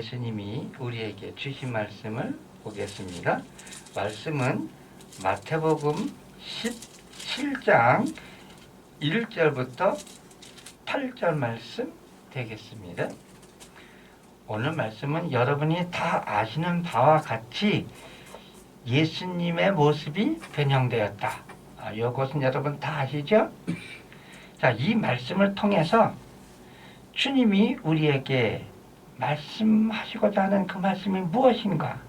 예수님이 우리에게 주신 말씀을 보겠습니다. 말씀은 마태복음 17장 1절부터 8절 말씀 되겠습니다. 오늘 말씀은 여러분이 다 아시는 바와 같이 예수님의 모습이 변형되었다. 이것은 여러분 다 아시죠? 자, 이 말씀을 통해서 주님이 우리에게 말씀하시고자 하는 그 말씀이 무엇인가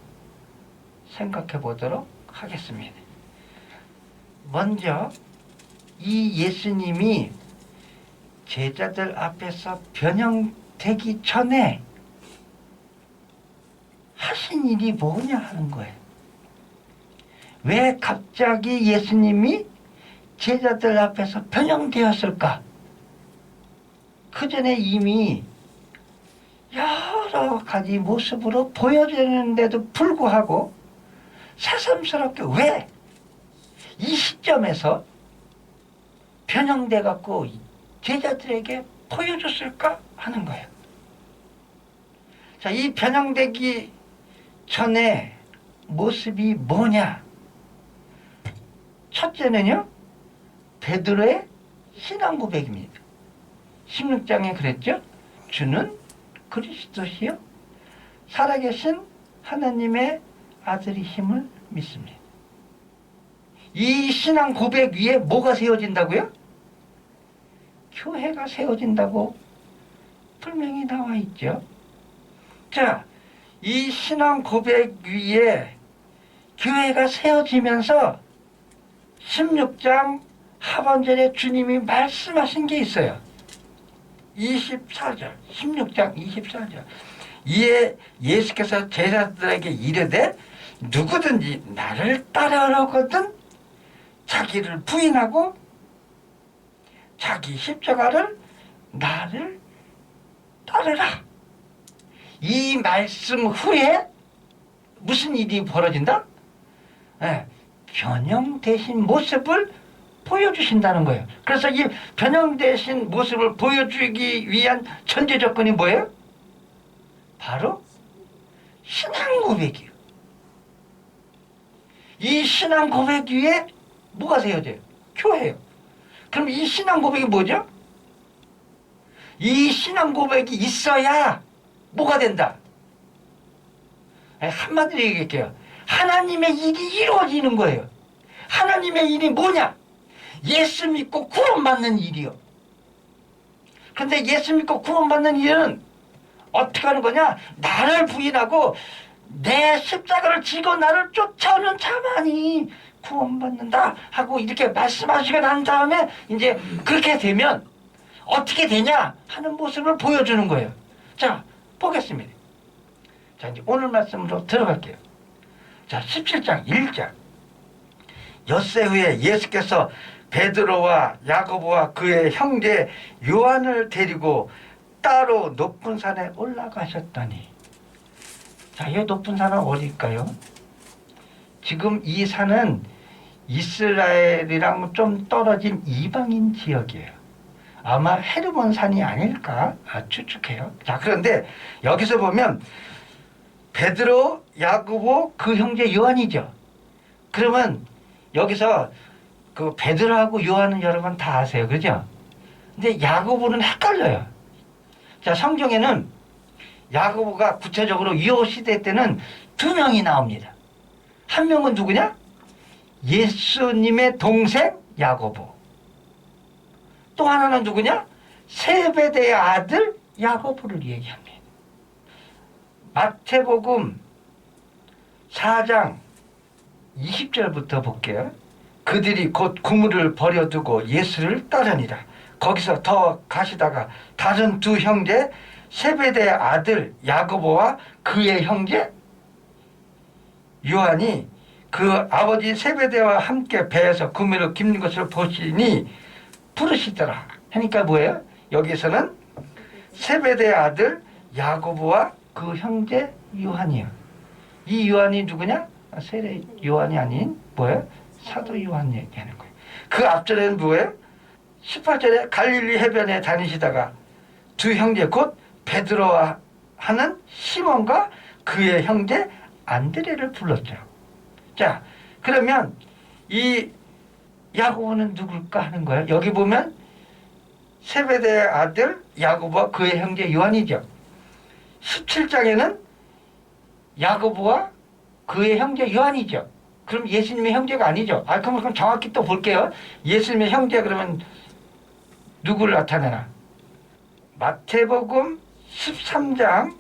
생각해 보도록 하겠습니다. 먼저 이 예수님이 제자들 앞에서 변형되기 전에 하신 일이 뭐냐 하는 거예요. 왜 갑자기 예수님이 제자들 앞에서 변형되었을까? 그 전에 이미 여러 가지 모습으로 보여주는데도 불구하고 새삼스럽게 왜 이 시점에서 변형돼 갖고 제자들에게 보여줬을까 하는 거예요. 자, 이 변형되기 전에 모습이 뭐냐? 첫째는요, 베드로의 신앙 고백입니다. 16장에 그랬죠? 주는 그리스도시요 살아계신 하나님의 아들이심을 믿습니다. 이 신앙 고백 위에 뭐가 세워진다고요? 교회가 세워진다고 분명히 나와 있죠. 자, 이 신앙 고백 위에 교회가 세워지면서 16장 하반절에 주님이 말씀하신 게 있어요. 24절, 16장 24절. 이에 예수께서 제자들에게 이르되 누구든지 나를 따르거든 자기를 부인하고 자기 십자가를 나를 따르라. 이 말씀 후에 무슨 일이 벌어진다? 변형되신 모습을 보여주신다는 거예요. 그래서 이 변형되신 모습을 보여주기 위한 전제 조건이 뭐예요? 바로 신앙 고백이에요. 이 신앙 고백 위에 뭐가 세워져요? 교회예요. 그럼 이 신앙 고백이 뭐죠? 이 신앙 고백이 있어야 뭐가 된다? 한마디로 얘기할게요. 하나님의 일이 이루어지는 거예요. 하나님의 일이 뭐냐? 예수 믿고 구원받는 일이요. 근데 예수 믿고 구원받는 일은 어떻게 하는 거냐? 나를 부인하고 내 십자가를 지고 나를 쫓아오는 자만이 구원받는다 하고 이렇게 말씀하시고 난 다음에 이제 그렇게 되면 어떻게 되냐 하는 모습을 보여주는 거예요. 자, 보겠습니다. 자, 이제 오늘 말씀으로 들어갈게요. 자, 17장 1절. 엿새 후에 예수께서 베드로와 야고보와 그의 형제 요한을 데리고 따로 높은 산에 올라가셨더니, 자, 이 높은 산은 어디일까요? 지금 이 산은 이스라엘이랑 좀 떨어진 이방인 지역이에요. 아마 헤르몬 산이 아닐까 추측해요. 자, 그런데 여기서 보면 베드로, 야고보, 그 형제 요한이죠. 그러면 여기서 그 베드로하고 요한은 여러분 다 아세요, 그죠? 근데 야고보는 헷갈려요. 자, 성경에는 야고보가 구체적으로 이 시대 때는 두 명이 나옵니다. 한 명은 누구냐? 예수님의 동생 야고보. 또 하나는 누구냐? 세베대의 아들 야고보를 얘기합니다. 마태복음 4장 20절부터 볼게요. 그들이 곧 그물을 버려두고 예수를 따르니라. 거기서 더 가시다가 다른 두 형제 세베대의 아들 야고보와 그의 형제 요한이 그 아버지 세베대와 함께 배에서 그물을 깁는 것을 보시니 부르시더라. 하니까 뭐예요? 여기서는 세베대의 아들 야고보와 그 형제 요한이요. 이 요한이 누구냐? 세례 요한이 아닌 뭐예요? 사도 요한 얘기하는 거예요. 그 앞절에는 뭐예요? 18절에 갈릴리 해변에 다니시다가 두 형제 곧 베드로와 하는 시몬과 그의 형제 안드레를 불렀죠. 자, 그러면 이 야고보는 누굴까 하는 거예요. 여기 보면 세베대의 아들 야고보와 그의 형제 요한이죠. 17장에는 야고보와 그의 형제 요한이죠. 그럼 예수님의 형제가 아니죠. 그럼 정확히 또 볼게요. 예수님의 형제 그러면 누구를 나타내나? 마태복음 13장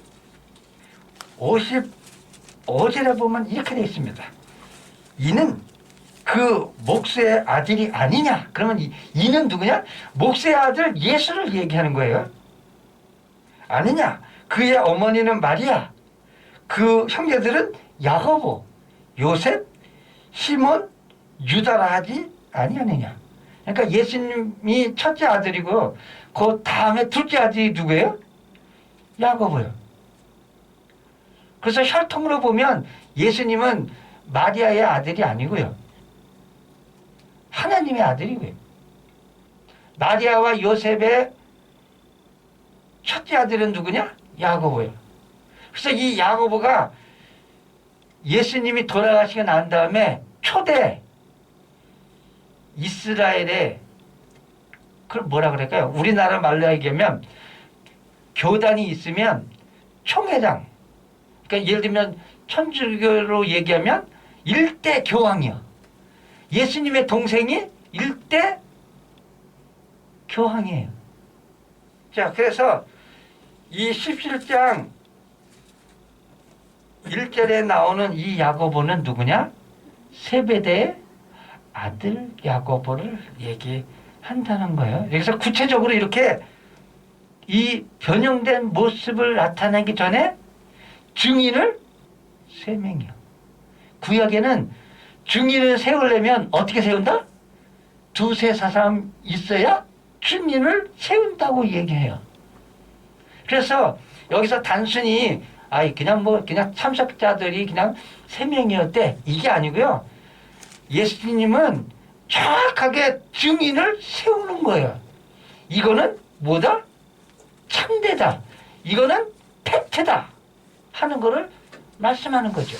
55절에 보면 이렇게 되어 있습니다. 이는 그 목수의 아들이 아니냐? 그러면 이는 누구냐? 목수의 아들 예수를 얘기하는 거예요. 아니냐? 그의 어머니는 마리아, 그 형제들은 야고보, 요셉, 시몬, 유다라 하지 아니하느냐? 그러니까 예수님이 첫째 아들이고 그 다음에 둘째 아들이 누구예요? 야고보요. 그래서 혈통으로 보면 예수님은 마리아의 아들이 아니고요. 하나님의 아들이고요. 마리아와 요셉의 첫째 아들은 누구냐? 야고보요. 그래서 이 야고보가 예수님이 돌아가시고 난 다음에 초대 이스라엘의 그걸 뭐라 그럴까요? 우리나라 말로 얘기하면 교단이 있으면 총회장, 그러니까 예를 들면 천주교로 얘기하면 일대 교황이요. 예수님의 동생이 일대 교황이에요. 자, 그래서 이 17장 1절에 나오는 이 야고보는 누구냐? 세베대의 아들 야고보를 얘기한다는 거예요. 여기서 구체적으로 이렇게 이 변형된 모습을 나타내기 전에 증인을 3명이요. 구약에는 증인을 세우려면 어떻게 세운다? 두세 사람 있어야 증인을 세운다고 얘기해요. 그래서 여기서 단순히 그냥 참석자들이 그냥 3명이었대 이게 아니고요. 예수님은 정확하게 증인을 세우는 거예요. 이거는 뭐다? 참되다. 이거는 팩트다. 하는 거를 말씀하는 거죠.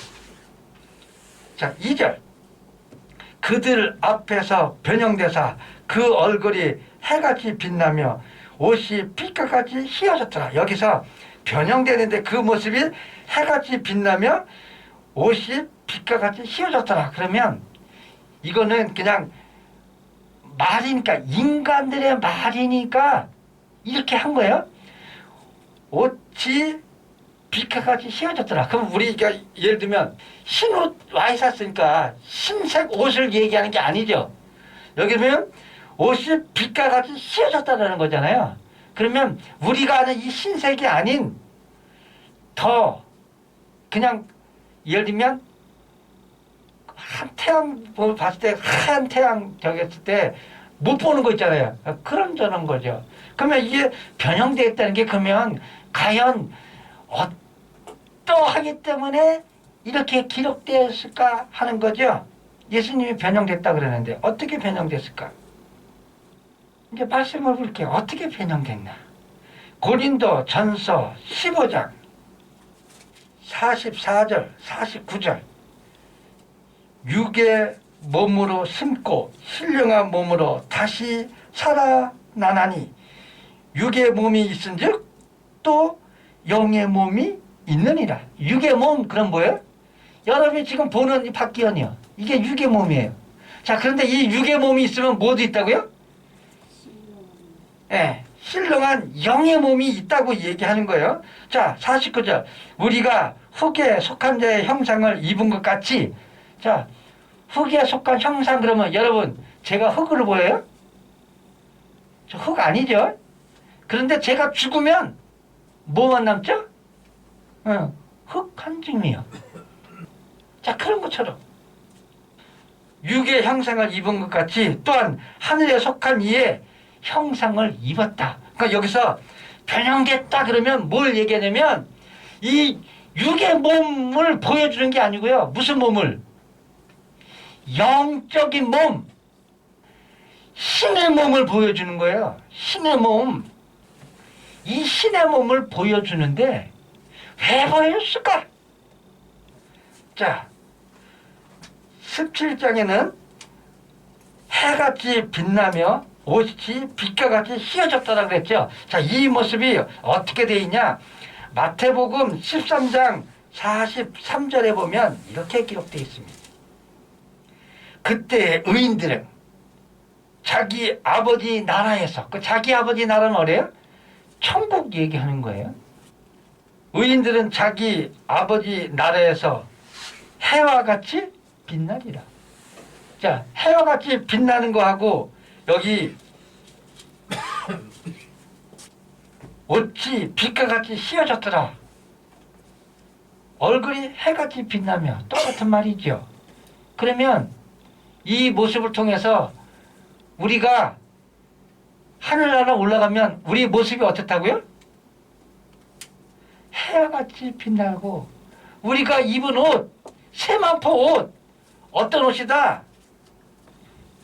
자, 2절. 그들 앞에서 변형되사 그 얼굴이 해같이 빛나며 옷이 빛깔같이 휘어졌더라. 여기서 변형되는데 그 모습이 해같이 빛나며 옷이 빛깔같이 휘어졌더라. 그러면 이거는 그냥 말이니까, 인간들의 말이니까 이렇게 한 거예요. 옷이 빛깔같이 휘어졌더라. 그럼 우리가 예를 들면 흰옷 많이 샀으니까 흰색 옷을 얘기하는 게 아니죠. 여기 보면 옷이 빛깔같이 휘어졌다는 거잖아요. 그러면 우리가 아는 이 흰색이 아닌 더 그냥 예를 들면 한 태양 봤을 때 하얀 태양 저기 했을 때 못 보는 거 있잖아요. 그런 저런 거죠. 그러면 이게 변형되어 있다는 게 그러면 과연 어떠하기 때문에 이렇게 기록되었을까 하는 거죠. 예수님이 변형됐다 그러는데 어떻게 변형됐을까? 이제 말씀을 볼게요. 어떻게 변형됐나? 고린도 전서 15장 44절 49절 육의 몸으로 심고 신령한 몸으로 다시 살아나나니 육의 몸이 있은즉 또 영의 몸이 있느니라. 육의 몸 그럼 뭐예요? 여러분이 지금 보는 이 박기현이요. 이게 육의 몸이에요. 자, 그런데 이 육의 몸이 있으면 뭐도 있다고요? 예, 신령한 영의 몸이 있다고 얘기하는 거예요. 자, 49절. 우리가 흙에 속한 자의 형상을 입은 것 같이. 자, 흙에 속한 형상 그러면 여러분 제가 흙으로 보여요? 저 흙 아니죠? 그런데 제가 죽으면 뭐만 남죠? 흙 한 줌이요. 자, 그런 것처럼 육의 형상을 입은 것 같이 또한 하늘에 속한 이의 형상을 입었다. 그러니까 여기서 변형됐다 그러면 뭘 얘기하냐면 이 육의 몸을 보여주는 게 아니고요. 무슨 몸을? 영적인 몸, 신의 몸을 보여주는 거예요. 신의 몸. 이 신의 몸을 보여주는데 왜 보였을까? 자, 17장에는 해같이 빛나며 옷이 빛과 같이 휘어졌다라고 그랬죠. 자, 이 모습이 어떻게 되어 있냐? 마태복음 13장 43절에 보면 이렇게 기록되어 있습니다. 그때 의인들은 자기 아버지 나라에서, 그 자기 아버지 나라는 어래요? 천국 얘기하는 거예요. 의인들은 자기 아버지 나라에서 해와 같이 빛나리라. 자, 해와 같이 빛나는 거하고 여기 옷이 빛과 같이 휘어졌더라. 얼굴이 해같이 빛나며 똑같은 말이죠. 그러면 이 모습을 통해서 우리가 하늘나라 올라가면 우리 모습이 어떻다고요? 해같이 빛나고 우리가 입은 옷, 세만포 옷, 어떤 옷이다?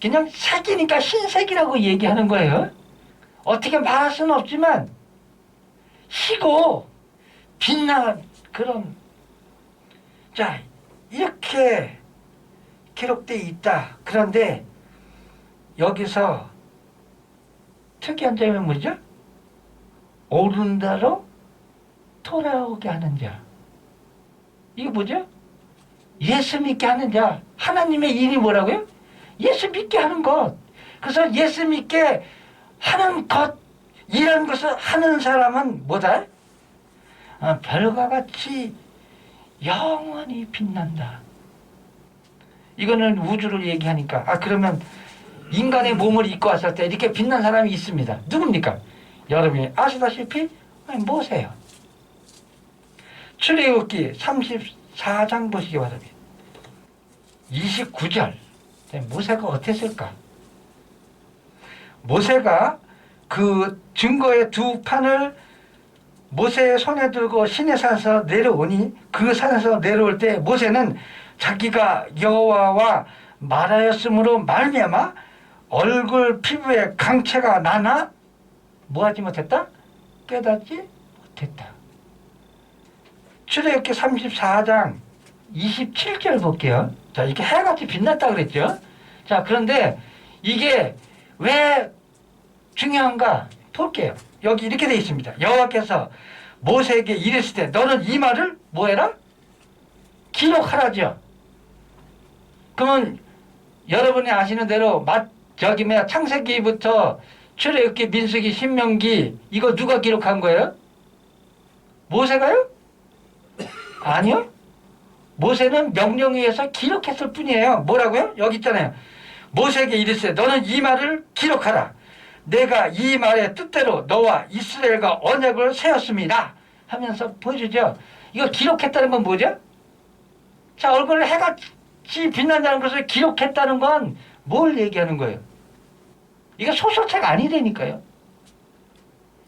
그냥 색이니까 흰색이라고 얘기하는 거예요. 어떻게 말할 수는 없지만 희고 빛나는 그런, 자, 이렇게 기록되어 있다. 그런데 여기서 특이한 점이 뭐죠? 오른 대로 돌아오게 하는 자. 이게 뭐죠? 예수 믿게 하는 자. 하나님의 일이 뭐라고요? 예수 믿게 하는 것. 그래서 예수 믿게 하는 것, 이런 것을 하는 사람은 뭐다? 별과 같이 영원히 빛난다. 이거는 우주를 얘기하니까. 그러면 인간의 몸을 입고 왔을 때 이렇게 빛난 사람이 있습니다. 누굽니까? 여러분이 아시다시피 모세요. 출애굽기 34장 보시기 바랍니다. 29절. 모세가 어땠을까? 모세가 그 증거의 두 판을 모세의 손에 들고 시내산에서 내려오니 그 산에서 내려올 때 모세는 자기가 여호와와 말하였으므로 말미암아 얼굴 피부에 강체가 나나 뭐하지 못했다? 깨닫지 못했다. 출애굽기 34장 27절 볼게요. 자, 이게 해같이 빛났다 그랬죠. 자, 그런데 이게 왜 중요한가 볼게요. 여기 이렇게 되어 있습니다. 여호와께서 모세에게 이르실 때 너는 이 말을 뭐해라? 기록하라죠. 그러면 여러분이 아시는 대로 창세기부터 출애굽기, 민수기, 신명기 이거 누가 기록한 거예요? 모세가요? 아니요. 모세는 명령에 의해서 기록했을 뿐이에요. 뭐라고요? 여기 있잖아요. 모세에게 이르시되 너는 이 말을 기록하라. 내가 이 말의 뜻대로 너와 이스라엘과 언약을 세웠습니다. 하면서 보여주죠. 이거 기록했다는 건 뭐죠? 자, 얼굴을 해같이 빛난다는 것을 기록했다는 건 뭘 얘기하는 거예요? 이거 소설책 아니라니까요.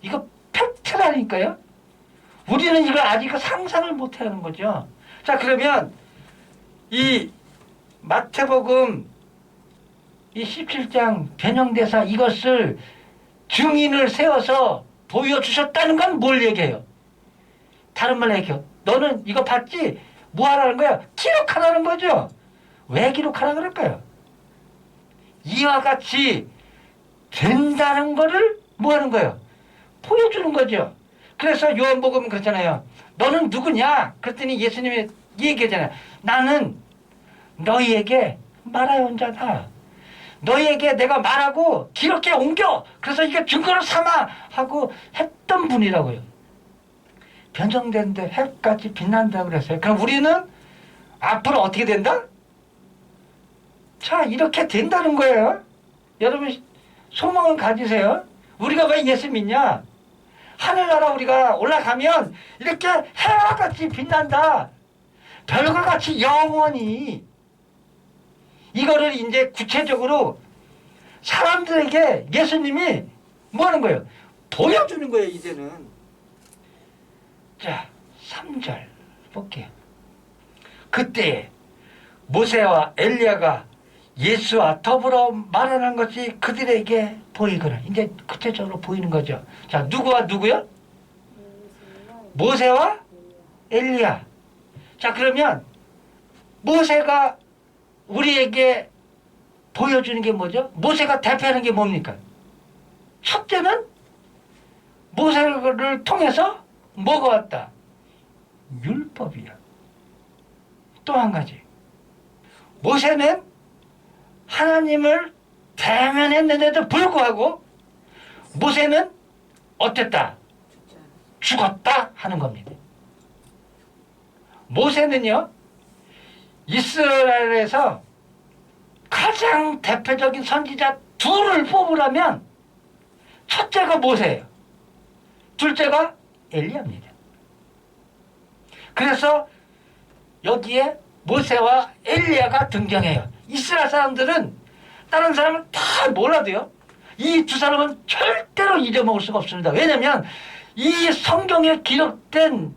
이거 팩트라니까요. 우리는 이걸 아직 상상을 못하는 거죠. 자, 그러면 이 마태복음 이 17장 변형대사 이것을 증인을 세워서 보여주셨다는 건 뭘 얘기해요? 다른 말로 얘기해요. 너는 이거 봤지? 뭐 하라는 거야? 기록하라는 거죠. 왜 기록하라 그럴까요? 이와 같이 된다는 거를 뭐 하는 거예요? 보여주는 거죠. 그래서 요한복음은 그렇잖아요. 너는 누구냐? 그랬더니 예수님이 얘기하잖아요. 나는 너희에게 말하여 온 자다. 너희에게 내가 말하고 기록해 옮겨. 그래서 이게 증거를 삼아 하고 했던 분이라고요. 변성된데 해같이 빛난다고 그랬어요. 그럼 우리는 앞으로 어떻게 된다? 자, 이렇게 된다는 거예요. 여러분 소망을 가지세요. 우리가 왜 예수 믿냐? 하늘나라 우리가 올라가면 이렇게 해와 같이 빛난다. 별과 같이 영원히. 이거를 이제 구체적으로 사람들에게 예수님이 뭐 하는 거예요? 보여주는 거예요, 이제는. 자, 3절 볼게요. 그때 모세와 엘리야가 예수와 더불어 말하는 것이 그들에게 보이거나, 이제 구체적으로 보이는 거죠. 자, 누구와 누구요? 모세와 엘리야. 자, 그러면 모세가 우리에게 보여주는 게 뭐죠? 모세가 대표하는 게 뭡니까? 첫째는 모세를 통해서 뭐가 왔다? 율법이야. 또 한 가지. 모세는 하나님을 대면했는데도 불구하고 모세는 어땠다? 죽었다 하는 겁니다. 모세는요, 이스라엘에서 가장 대표적인 선지자 둘을 뽑으라면 첫째가 모세예요. 둘째가 엘리야입니다. 그래서 여기에 모세와 엘리야가 등장해요. 이스라엘 사람들은 다른 사람은 다 몰라도요, 이 두 사람은 절대로 잊어먹을 수가 없습니다. 왜냐하면 이 성경에 기록된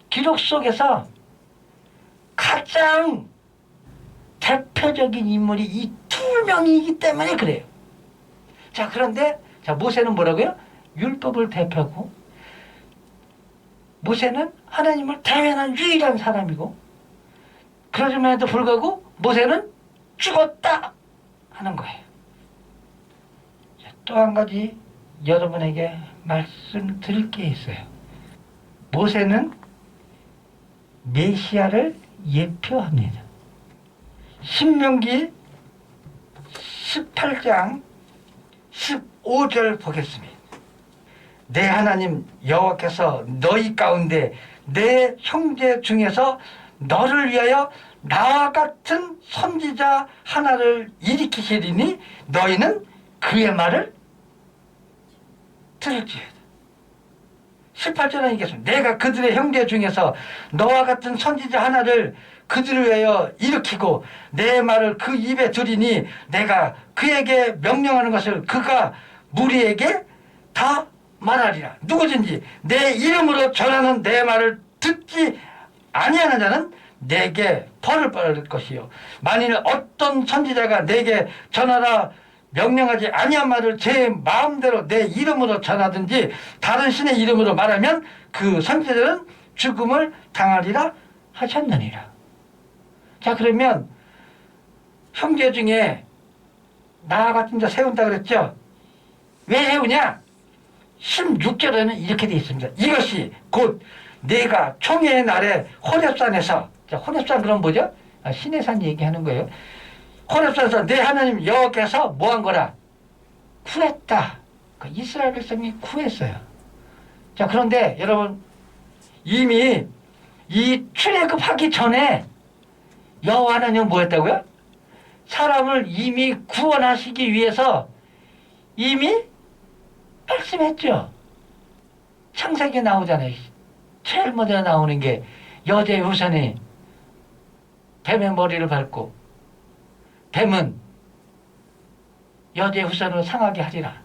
기록 속에서 가장 대표적인 인물이 이 두 명이기 때문에 그래요. 자, 그런데 자, 모세는 뭐라고요? 율법을 대표하고, 모세는 하나님을 대면한 유일한 사람이고, 그러즘에도 불구하고 모세는 죽었다 하는 거예요. 또 한 가지 여러분에게 말씀드릴 게 있어요. 모세는 메시아를 예표합니다. 신명기 18장 15절 보겠습니다. 내 하나님 여호와께서 너희 가운데 내 형제 중에서 너를 위하여 나와 같은 선지자 하나를 일으키시리니 너희는 그의 말을 들을지어다. 18절에 얘기했습니다. 내가 그들의 형제 중에서 너와 같은 선지자 하나를 그들을 위하여 일으키고 내 말을 그 입에 두리니 내가 그에게 명령하는 것을 그가 무리에게 다 말하리라. 누구든지 내 이름으로 전하는 내 말을 듣지 아니하는 자는 내게 벌을 받을 것이요, 만일 어떤 선지자가 내게 전하라 명령하지 아니한 말을 제 마음대로 내 이름으로 전하든지 다른 신의 이름으로 말하면 그 선지자는 죽음을 당하리라 하셨느니라. 자, 그러면 형제 중에 나 같은 자 세운다 그랬죠? 왜 세우냐? 16절에는 이렇게 되어 있습니다. 이것이 곧 내가 총회의 날에 호렙산에서, 자, 호렙산 그럼 뭐죠? 신의 산 얘기하는 거예요. 호렙산에서 내 하나님 여호와께서 뭐 한 거라? 구했다. 그 이스라엘 백성이 구했어요. 자, 그런데 여러분, 이미 이 출애굽하기 전에 여호와 하나님은 뭐 했다고요? 사람을 이미 구원하시기 위해서 이미 말씀했죠. 창세기에 나오잖아요. 제일 먼저 나오는 게 여자의 후손이 뱀의 머리를 밟고 뱀은 여자의 후손으로 상하게 하리라.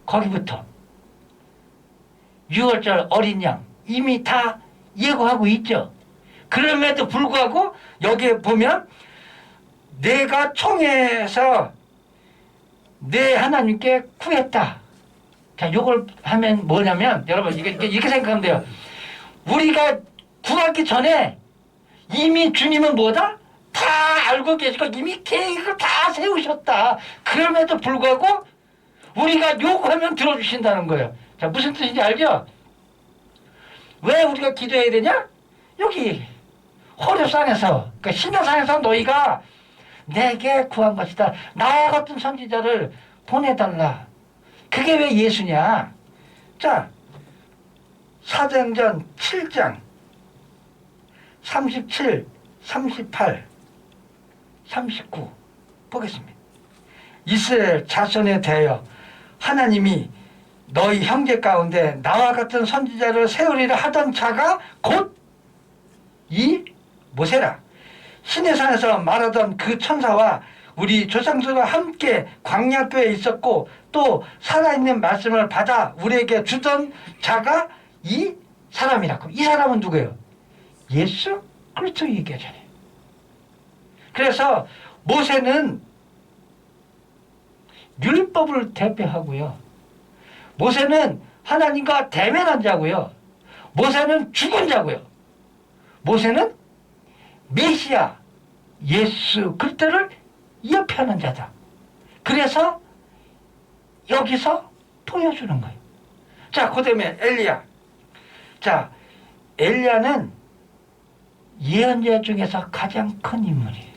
거기부터 6월절 어린 양 이미 다 예고하고 있죠. 그럼에도 불구하고 여기에 보면 내가 총회에서 내 하나님께 구했다. 자, 요걸 하면 뭐냐면 여러분 이렇게 생각하면 돼요. 우리가 구하기 전에 이미 주님은 뭐다? 다 알고 계시고 이미 계획을 다 세우셨다. 그럼에도 불구하고 우리가 요구하면 들어주신다는 거예요. 자, 무슨 뜻인지 알죠? 왜 우리가 기도해야 되냐? 여기 호렙산에서, 그러니까 시내산에서 너희가 내게 구한 것이다. 나와 같은 선지자를 보내달라. 그게 왜 예수냐? 자, 사도행전 7장 37, 38, 39 보겠습니다. 이스라엘 자손에 대하여 하나님이 너희 형제 가운데 나와 같은 선지자를 세우리라 하던 자가 곧 이 모세라. 시내산에서 말하던 그 천사와 우리 조상들과 함께 광야교에 있었고 또 살아있는 말씀을 받아 우리에게 주던 자가 이 사람이라고. 이 사람은 누구예요? 예수 그리스도 얘기하잖아요. 그래서 모세는 율법을 대표하고요. 모세는 하나님과 대면한 자고요. 모세는 죽은 자고요. 모세는 메시아 예수 그리스도를 예표하는 자다. 그래서 여기서 보여주는 거예요. 자, 그 다음에 엘리야. 자, 엘리야는 예언자 중에서 가장 큰 인물이에요.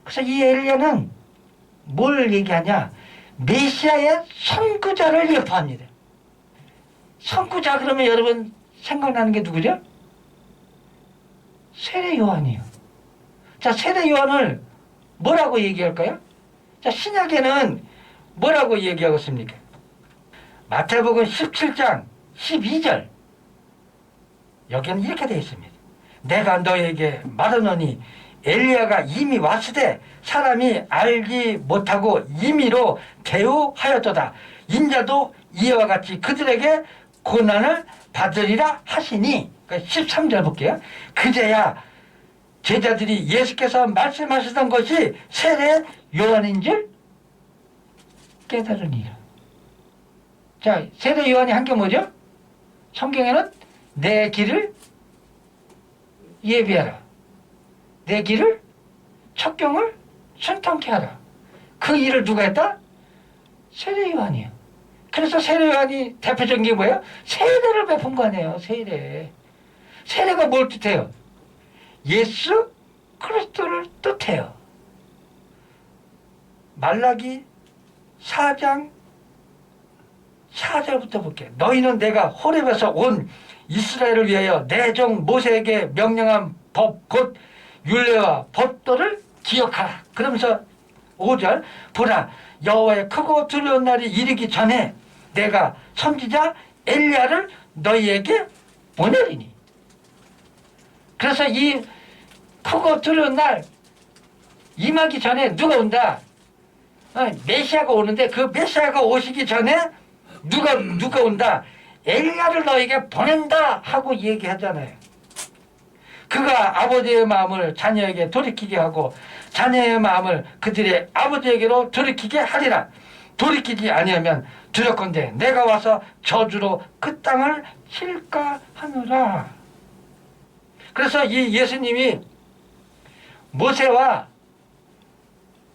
그래서 이 엘리야는 뭘 얘기하냐? 메시아의 선구자를 예표합니다. 선구자 그러면 여러분 생각나는 게 누구죠? 세례 요한이에요. 자, 세례 요한을 뭐라고 얘기할까요? 자, 신약에는 뭐라고 얘기하고 있습니까? 마태복음 17장 12절 여기는 이렇게 되어 있습니다. 내가 너에게 말하노니 엘리야가 이미 왔으되 사람이 알지 못하고 임의로 대우하였도다. 인자도 이와 같이 그들에게 고난을 받으리라 하시니. 13절 볼게요. 그제야 제자들이 예수께서 말씀하시던 것이 세례 요한인 줄 깨달으니라. 자, 세례 요한이 한 게 뭐죠? 성경에는 내 길을 예비하라. 내 길을 첩경을 순탄케 하라. 그 일을 누가 했다? 세례 요한이에요. 그래서 세례 요한이 대표적인 게 뭐예요? 세례를 베푼 거 아니에요. 세례. 세례가 뭘 뜻해요? 예수 그리스도를 뜻해요. 말라기 4장 4절부터 볼게요. 너희는 내가 호렙에서 온 이스라엘을 위하여 내 종 모세에게 명령한 법 곧 율례와 법도를 기억하라. 그러면서 5절 보라 여호와의 크고 두려운 날이 이르기 전에 내가 선지자 엘리야를 너희에게 보내리니. 그래서 이 크고 두려운 날 임하기 전에 누가 온다? 메시아가 오는데 그 메시아가 오시기 전에 누가 온다? 엘리야를 너에게 보낸다 하고 얘기하잖아요. 그가 아버지의 마음을 자녀에게 돌이키게 하고 자녀의 마음을 그들의 아버지에게로 돌이키게 하리라. 돌이키지 아니하면 두렵건대 내가 와서 저주로 그 땅을 칠까 하노라. 그래서 이 예수님이 모세와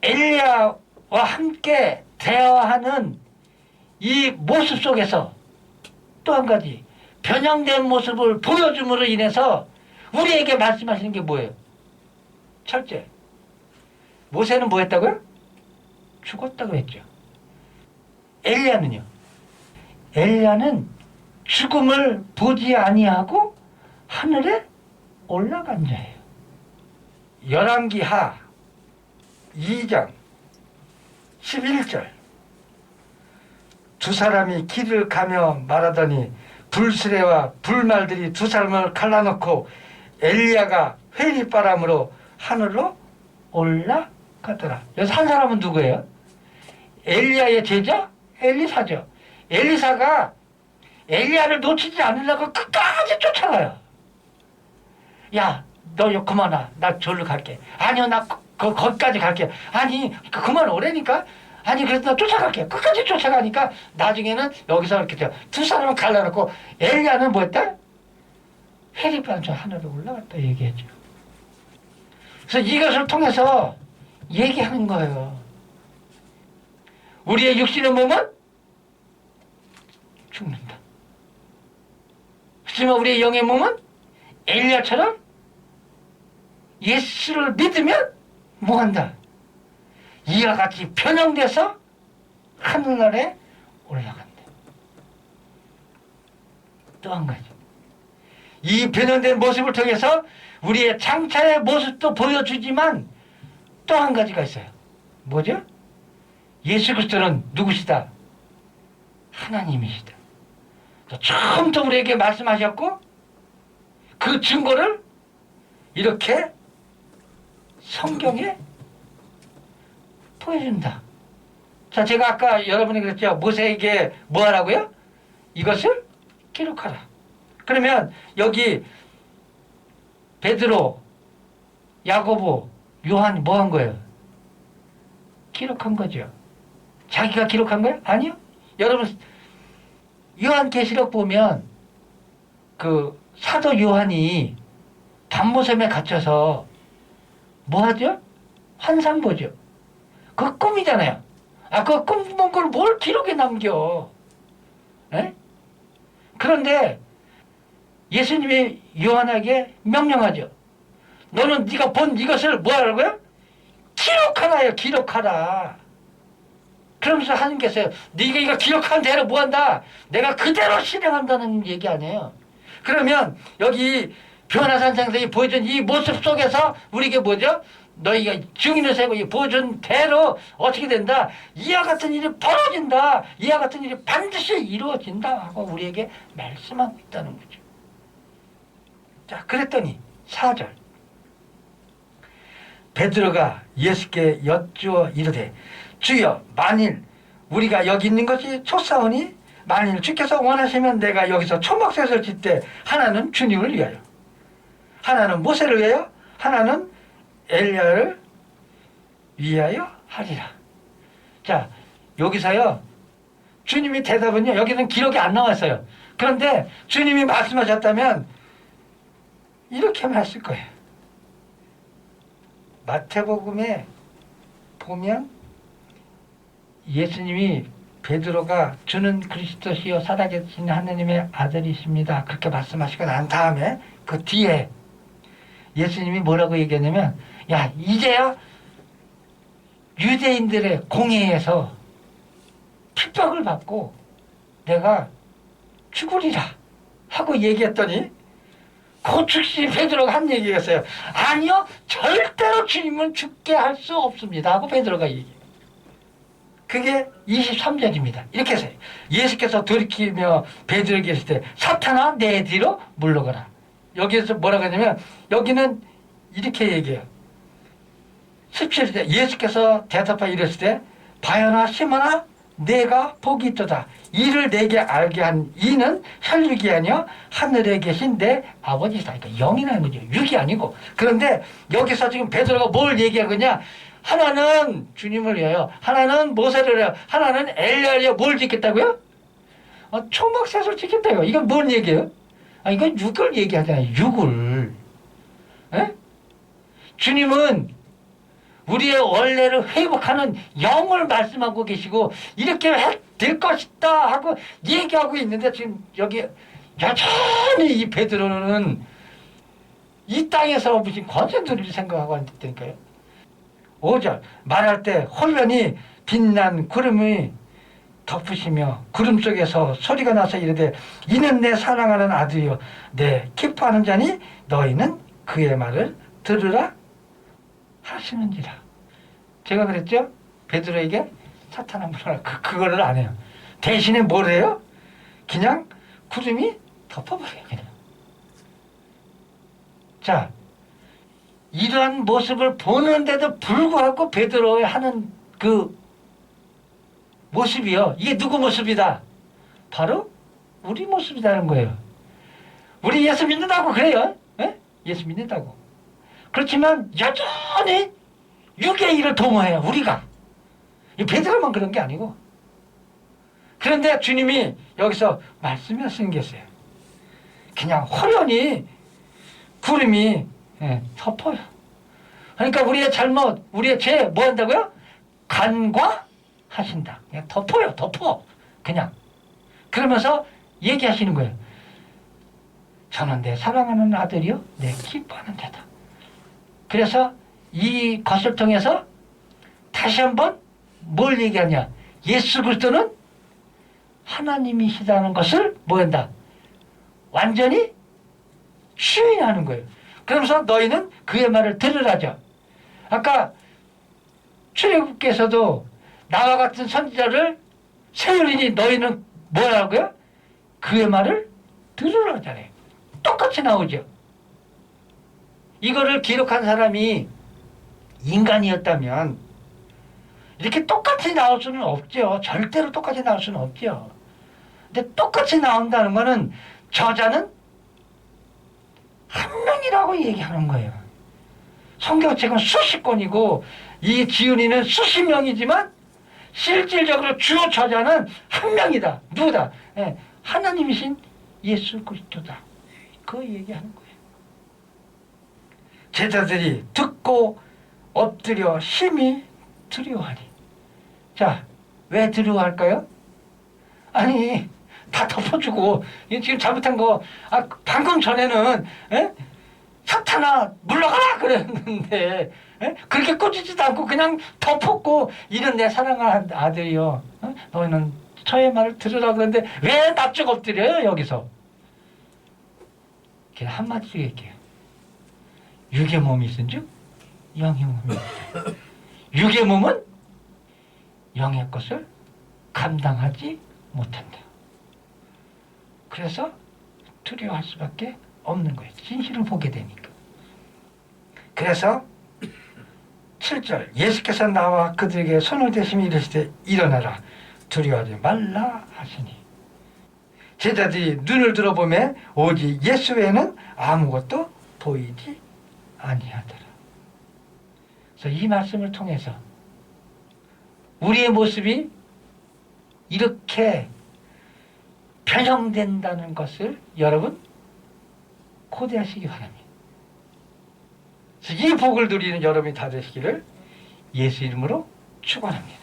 엘리야와 함께 대화하는 이 모습 속에서 또 한 가지 변형된 모습을 보여줌으로 인해서 우리에게 말씀하시는 게 뭐예요? 첫째, 모세는 뭐 했다고요? 죽었다고 했죠. 엘리야는요? 엘리야는 죽음을 보지 아니하고 하늘에 올라간 자예요. 열왕기하 2장 11절 두 사람이 길을 가며 말하더니 불수레와 불말들이 두 사람을 갈라놓고 엘리야가 회리바람으로 하늘로 올라가더라. 여기서 한 사람은 누구예요? 엘리야의 제자? 엘리사죠. 엘리사가 엘리야를 놓치지 않으려고 끝까지 쫓아가요. 야, 너 그만 와. 나 저리로 갈게. 아니요, 나 거기까지 갈게. 아니, 그만 오래니까. 아니, 그래서 나 쫓아갈게. 끝까지 쫓아가니까 나중에는 여기서 이렇게 돼요. 두 사람은 갈라놓고 엘리야는 뭐 했다? 회리바람 저 하늘로 올라갔다 얘기했죠. 그래서 이것을 통해서 얘기하는 거예요. 우리의 육신의 몸은 죽는다. 하지만 우리의 영의 몸은 엘리야처럼 예수를 믿으면 뭐한다? 이와 같이 변형돼서 하늘나라에 올라간다. 또 한 가지. 이 변형된 모습을 통해서 우리의 장차의 모습도 보여주지만 또 한 가지가 있어요. 뭐죠? 예수 그리스도는 누구시다? 하나님이시다. 처음부터 우리에게 말씀하셨고 그 증거를 이렇게 성경에 보여준다. 자, 제가 아까 여러분이 그랬죠. 모세에게 뭐 하라고요? 이것을 기록하라. 그러면 여기 베드로, 야고보, 요한이 뭐 한 거예요? 기록한 거죠. 자기가 기록한 거예요? 아니요. 여러분 요한계시록 보면 그 사도 요한이 밤모섬에 갇혀서 뭐 하죠? 환상 보죠. 그 꿈이잖아요. 그 꿈본 걸 뭘 기록에 남겨? 에? 그런데 예수님이 요한에게 명령하죠. 너는 네가 본 이것을 뭐 하라고요? 기록하라요. 기록하라. 그러면서 하는 게 있어요. 네가 이거 기록한 대로 뭐 한다? 내가 그대로 실행한다는 얘기 아니에요. 그러면 여기 변화산 생생이 보여준 이 모습 속에서 우리에게 뭐죠? 너희가 증인을 세고 보여준 대로 어떻게 된다? 이와 같은 일이 벌어진다. 이와 같은 일이 반드시 이루어진다 하고 우리에게 말씀하고 있다는 거죠. 자, 그랬더니 4절 베드로가 예수께 여쭈어 이르되 주여 만일 우리가 여기 있는 것이 좋사오니 만일 주께서 원하시면 내가 여기서 초막셋을 짓되 하나는 주님을 위하여 하나는 모세를 위하여 하나는 엘리야를 위하여 하리라. 자, 여기서요 주님이 대답은요 여기는 기록이 안 나왔어요. 그런데 주님이 말씀하셨다면 이렇게만 했을 거예요. 마태복음에 보면 예수님이 베드로가 주는 그리스도시요 살아계신 하느님의 아들이십니다. 그렇게 말씀하시고 난 다음에 그 뒤에 예수님이 뭐라고 얘기했냐면 야 이제야 유대인들의 공회에서 핍박을 받고 내가 죽으리라 하고 얘기했더니 그 즉시 베드로가 한 얘기였어요. 아니요 절대로 주님은 죽게 할 수 없습니다 하고 베드로가 얘기해요. 그게 23절입니다. 이렇게 해서 예수께서 돌이키며 베드로에게 했을 때 사탄아 내 뒤로 물러가라. 여기에서 뭐라고 하냐면 여기는 이렇게 얘기해요. 17절 예수께서 대답하여 이랬을 때 바요나 시몬아 내가 복이 있도다. 이를 내게 알게 한 이는 혈육이 아니여 하늘에 계신 내 아버지시다. 그러니까 영이라는 거죠. 육이 아니고. 그런데 여기서 지금 베드로가 뭘 얘기하느냐 하나는 주님을 위하여 하나는 모세를 위하여 하나는 엘리야를 위하여 뭘 짓겠다고요? 초막셋을 짓겠다고요. 이건 뭔 얘기예요? 이건 육을 얘기하잖아요. 육을. 에? 주님은 우리의 원래를 회복하는 영을 말씀하고 계시고 이렇게 될 것이다 하고 얘기하고 있는데 지금 여기 여전히 이 베드로는 이 땅에서 무슨 권세들을 생각하고 있다니까요. 5절 말할 때 홀련히 빛난 구름이 덮으시며 구름 속에서 소리가 나서 이르되 이는 내 사랑하는 아들이요 내 기뻐하는 자니 너희는 그의 말을 들으라 하시는지라. 제가 그랬죠? 베드로에게 사탄아 물어라. 그거를 안 해요. 대신에 뭘 해요? 그냥 구름이 덮어버려요. 그냥. 자, 이러한 모습을 보는데도 불구하고 베드로의 하는 그 모습이요. 이게 누구 모습이다? 바로 우리 모습이라는 거예요. 우리 예수 믿는다고 그래요. 에? 예수 믿는다고. 그렇지만 여전히 육의 일을 도모해요. 우리가. 이 베드로만 그런 게 아니고. 그런데 주님이 여기서 말씀하시는 게 있어요. 그냥 호련히 구름이 덮어요. 그러니까 우리의 잘못, 우리의 죄 뭐 한다고요? 간과하신다. 그냥 덮어요. 덮어. 그냥. 그러면서 얘기하시는 거예요. 저는 내 사랑하는 아들이요. 내 기뻐하는 자다. 그래서 이 것을 통해서 다시 한번 뭘 얘기하냐. 예수 그리스도는 하나님이시다는 것을 뭐 한다? 완전히 시인하는 거예요. 그러면서 너희는 그의 말을 들으라죠. 아까 출애굽께서도 나와 같은 선지자를 세우리니 너희는 뭐라고요? 그의 말을 들으라잖아요. 똑같이 나오죠. 이거를 기록한 사람이 인간이었다면 이렇게 똑같이 나올 수는 없죠. 절대로 똑같이 나올 수는 없죠. 근데 똑같이 나온다는 거는 저자는 한 명이라고 얘기하는 거예요. 성경책은 수십 권이고 이 지은이는 수십 명이지만 실질적으로 주요 저자는 한 명이다. 누구다? 예, 하나님이신 예수 그리스도다. 그 얘기하는 거예요. 제자들이 듣고 엎드려 심히 두려워하니. 자, 왜 두려워할까요? 아니, 다 덮어주고 지금 잘못한 거 방금 전에는 사탄아 물러가라 그랬는데 그렇게 꾸짖지도 않고 그냥 덮었고, 이런 내 사랑하는 아들이여, 너희는 저의 말을 들으라 그러는데 왜 납작 엎드려요 여기서? 그냥 한마디로 얘기해요. 육의 몸이 있은즉 영의 몸이 있다. 육의 몸은 영의 것을 감당하지 못한다. 그래서 두려워할 수밖에 없는 거예요. 진실을 보게 되니까. 그래서 7절, 예수께서 나와 그들에게 손을 대시며 이르시되 일어나라 두려워하지 말라 하시니. 제자들이 눈을 들어보매 오직 예수 외에는 아무것도 보이지 아니하더라. 그래서 이 말씀을 통해서 우리의 모습이 이렇게 변형된다는 것을 여러분 고대하시기 바랍니다. 이 복을 누리는 여러분이 다 되시기를 예수 이름으로 축원합니다.